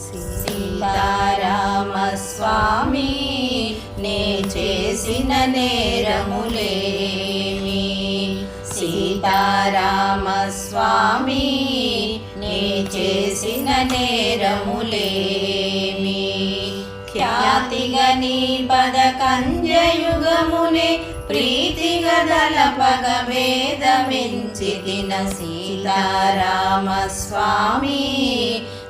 సీతారామ స్వామి నే చేసిన నేరములేమి, సీతారామ స్వామి నే చేసిన నేరములేమి, ఖ్యాతిగా నీ పద కంజయుగమునే ప్రీతిగా దళపగ వేదమించితిన సీతారామ స్వామి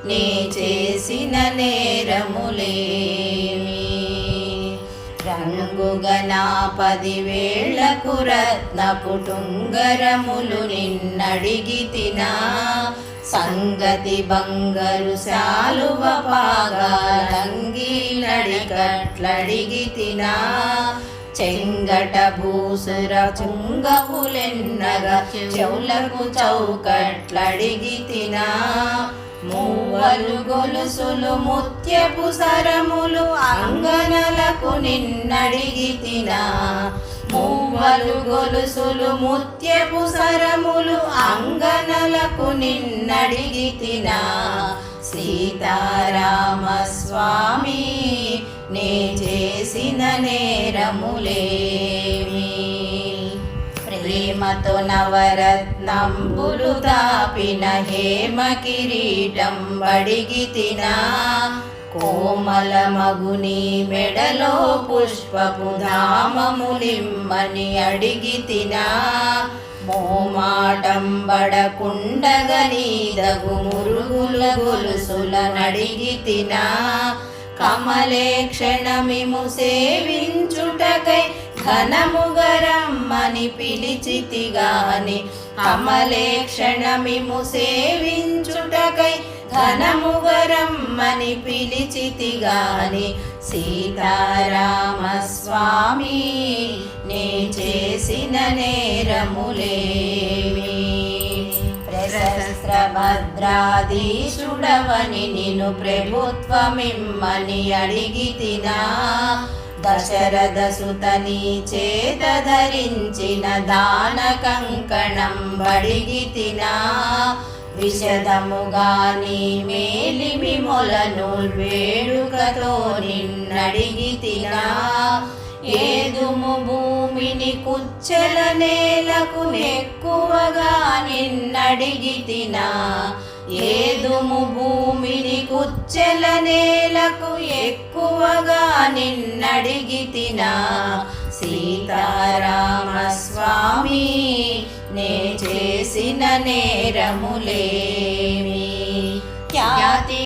నే చేసిన నేరములేమి, రంగుగనా 10,000 రత్నపు టుంగరములు నిన్నడిగితినా, సంగతి బంగరు శాలువ పాగాలంగీలడికట్లడిగితినా, చెంగట భూసుర చుంగవులెన్నగా చెవులకు చౌకట్లడిగితినా, మూవలు గొలుసులు ముత్యపు సరములు అంగనలకు నిన్నడిగితినా, మూవలు గొలుసులు ముత్యపు సరములు అంగనలకు నిన్నడిగితినా, సీతారామ స్వామి నే చేసిన నేరములేమి, ప్రేమతో నవరత్నంబులు దాపిన హేమ కిరీటం బడిగితినా, కోమల మగుని మెడలో పుష్పపు ధామములిమ్మని అడిగితినా, మోమాటం బడకుండగనీదగు మురుగుల గొలుసుల నడిగితినా, కమలే క్షణమిము సేవించుటకై ఘనముగరమ్మని పిలిచితిగాని, కమలే క్షణమిము సేవించుటకై ఘనముగరమ్మని పిలిచితిగాని, సీతారామ స్వామి నే చేసిన నేరములేమి, ప్రశస్త్రభద్రాధీశుడవని నిన్ను ప్రభుత్వమిమ్మని అడిగితినా, దశరథ సుతని చేత ధరించిన దాన కంకణం బడిగితినా, విశదముగా నీ మేలిమి మొలను వేడుకతో నిన్నడిగితినా, ఏదుము భూమిని కుచ్చెల నేలకు ఎక్కువగా నిన్నడిగితినా, ఏదుము భూమిని కుచ్చెల నేలకు ఎక్కువగా నిన్నడిగితినా, సీతారామ స్వామి నే చేసిన నేరములేమి, ఖ్యాతి